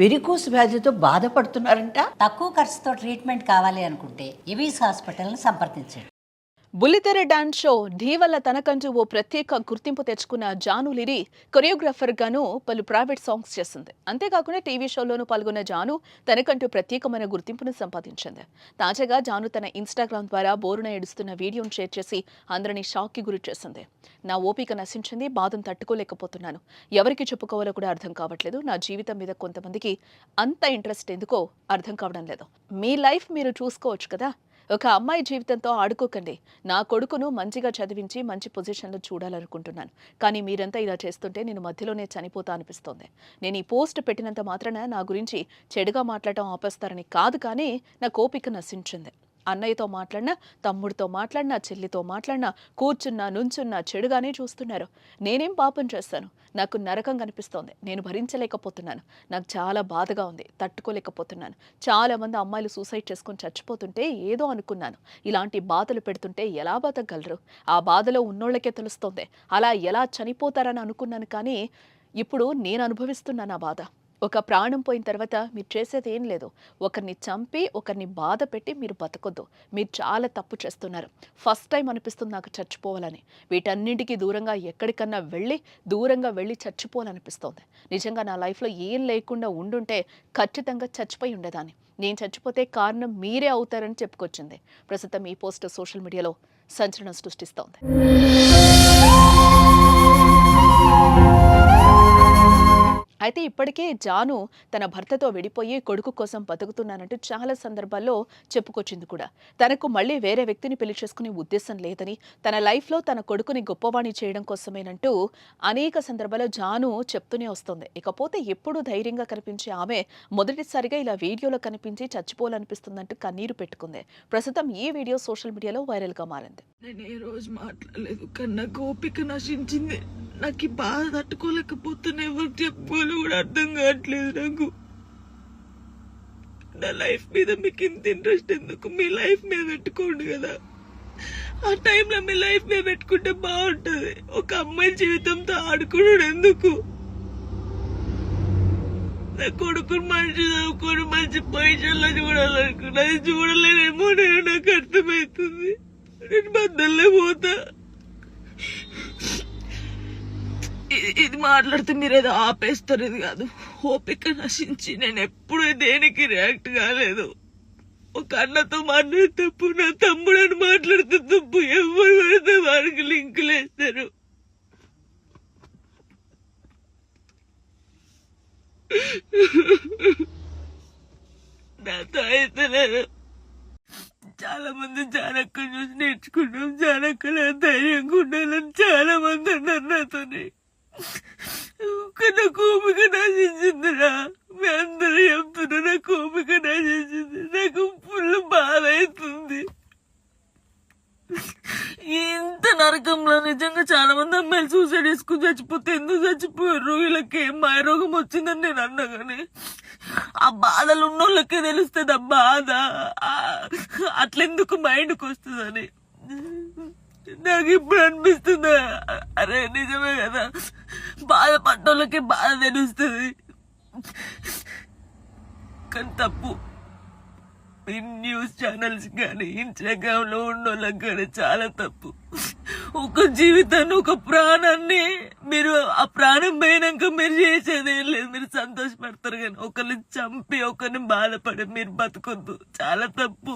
Varicose వ్యాధితో బాధపడుతున్నారంట. తక్కువ ఖర్చుతో ట్రీట్మెంట్ కావాలి అనుకుంటే ఎవిస్ హాస్పిటల్ని సంప్రదించండి. బుల్లితెర డాన్స్ షో ఢీ వల్ల తనకంటూ ఓ ప్రత్యేక గుర్తింపు తెచ్చుకున్న జాను లిరి కొరియోగ్రాఫర్ గాను పలు ప్రైవేట్ సాంగ్స్ చేసింది. అంతేకాకుండా టీవీ షోలోనూ పాల్గొన్న జాను తనకంటూ ప్రత్యేకమైన గుర్తింపును సంపాదించింది. తాజాగా జాను తన ఇన్స్టాగ్రామ్ ద్వారా బోరున ఏడుస్తున్న వీడియోను షేర్ చేసి అందరినీ షాక్కి గురి చేసింది. నా ఓపిక నశించింది, బాధను తట్టుకోలేకపోతున్నాను, ఎవరికి చెప్పుకోవాలో కూడా అర్థం కావట్లేదు, నా జీవితం మీద కొంతమందికి అంత ఇంట్రెస్ట్ ఎందుకో అర్థం కావడం లేదు. మీ లైఫ్ మీరు చూసుకోవచ్చు కదా, ఒక అమ్మాయి జీవితంతో ఆడుకోకండి. నా కొడుకును మంచిగా చదివించి మంచి పొజిషన్లో చూడాలనుకుంటున్నాను, కానీ మీరంతా ఇలా చేస్తుంటే నేను మధ్యలోనే చనిపోతా అనిపిస్తోంది. నేను ఈ పోస్ట్ పెట్టినంత మాత్రాన నా గురించి చెడుగా మాట్లాడటం ఆపేస్తారని కాదు, కానీ నా ఓపిక నశించింది. అన్నయ్యతో మాట్లాడినా, తమ్ముడితో మాట్లాడినా, చెల్లితో మాట్లాడినా, కూర్చున్నా నుంచున్నా చెడుగానే చూస్తున్నారు. నేనేం పాపం చేస్తాను? నాకు నరకం కనిపిస్తోంది, నేను భరించలేకపోతున్నాను, నాకు చాలా బాధగా ఉంది, తట్టుకోలేకపోతున్నాను. చాలా మంది అమ్మాయిలు సూసైడ్ చేసుకొని చచ్చిపోతుంటే ఏదో అనుకున్నాను, ఇలాంటి బాధలు పెడుతుంటే ఎలా బతకగలరు? ఆ బాధలో ఉన్నోళ్ళకే తెలుస్తోంది, అలా ఎలా చనిపోతారని అనుకున్నాను. కానీ ఇప్పుడు నేను అనుభవిస్తున్నాను ఆ బాధ. ఒక ప్రాణం పోయిన తర్వాత మీరు చేసేది ఏం లేదు. ఒకరిని చంపి ఒకరిని బాధ పెట్టి మీరు బతకొద్దు. మీరు చాలా తప్పు చేస్తున్నారు. ఫస్ట్ టైం అనిపిస్తుంది నాకు చచ్చిపోవాలని. వీటన్నింటికి దూరంగా ఎక్కడికన్నా దూరంగా వెళ్ళి చచ్చిపోవాలనిపిస్తోంది. నిజంగా నా లైఫ్లో ఏం లేకుండా ఉండుంటే ఖచ్చితంగా చచ్చిపోయి ఉండేదాన్ని. నేను చచ్చిపోతే కారణం మీరే అవుతారని చెప్పుకొచ్చింది. ప్రస్తుతం ఈ పోస్ట్ సోషల్ మీడియాలో సంచలనం సృష్టిస్తోంది. అయితే ఇప్పటికే జాను తన భర్తతో విడిపోయి కొడుకు కోసం బతుకుతున్నానంటూ చాలా సందర్భాల్లో చెప్పుకొచ్చింది కూడా. తనకు మళ్ళీ వేరే వ్యక్తిని పెళ్లి చేసుకునే ఉద్దేశం లేదని, తన లైఫ్లో తన కొడుకుని గొప్పవాణి చేయడం కోసమేనంటూ అనేక సందర్భాల్లో జాను చెప్తూనే వస్తుంది. ఇకపోతే ఎప్పుడూ ధైర్యంగా కనిపించే ఆమె మొదటిసారిగా ఇలా వీడియోలో కనిపించి చచ్చిపోవాలనిపిస్తుందంటూ కన్నీరు పెట్టుకుంది. ప్రస్తుతం ఈ వీడియో సోషల్ మీడియాలో వైరల్గా మారింది. నేను ఏ రోజు మాట్లాడలేదు, కానీ నాకు ఓపిక నశించింది. నాకు ఈ బాధ తట్టుకోలేకపోతున్నా, ఎవరు చెప్పుకోవాలో కూడా అర్థం కావట్లేదు నాకు. నా లైఫ్ మీద మీకు ఇంత ఇంట్రెస్ట్ ఎందుకు? మీ లైఫ్ మీద పెట్టుకోండి కదా. ఆ టైంలో మీ లైఫ్ మీద పెట్టుకుంటే బాగుంటది. ఒక అమ్మాయి జీవితంతో ఆడుకోవడం ఎందుకు? నా కొడుకుని మంచి చదువుకొని మంచి పొజిషన్లో చూడాలనుకున్నా, అది చూడలేనేమో నేను, నాకు అర్థమవుతుంది. నేను బద్దల్లే పోతా. ఇది మాట్లాడితే మీరు ఏదో ఆపేస్తారు, ఇది కాదు. ఓపిక నశించి నేను ఎప్పుడు దేనికి రియాక్ట్ కాలేదు. ఒక అన్నతో మాట్లాడే తప్పు, నా తమ్ముడని మాట్లాడితే తప్పు, ఎవరు పడితే వారికి లింకులు వేస్తారు. నాతో అయితే లేదు. చాలా మంది జానక్క చూసి నేర్చుకున్నాం, జానక్కల ధైర్యంగా ఉండాలని చాలా మంది అన్నారు నాతోని. నాకు ఓపిక నశించిందిరా. మీ అందరూ చెప్తున్నా నాకు ఓపిక నశించింది. నాకు ఫుల్ బాధ అవుతుంది. ఇంత నరకంలో నిజంగా చాలా మంది అమ్మాయిలు సూసైడ్ చేసుకుని చచ్చిపోతే ఎందుకు చచ్చిపోయారు? వీళ్ళకి ఏం మాయరోగం వచ్చిందని నేను అన్నా, కానీ ఆ బాధలు ఉన్నోళ్ళకే తెలుస్తుంది ఆ బాధ. అట్లెందుకు మైండ్కి వస్తుందని నాకు ఇప్పుడు అనిపిస్తుంది. అరే నిజమే కదా, బాధపడ్డోళ్ళకి బాధ తెలుస్తుంది, కానీ తప్పు. న్యూస్ ఛానల్స్ కానీ ఇన్స్టాగ్రామ్ లో ఉన్నోళ్ళకి కానీ చాలా తప్పు. ఒక జీవితాన్ని, ఒక ప్రాణాన్ని మీరు ఆ ప్రాణం పోయినాక మీరు చేసేది ఏం లేదు. మీరు సంతోషపడతారు, కానీ ఒకరిని చంపి ఒకరిని బాధపడి మీరు బతకొద్దు. చాలా తప్పు.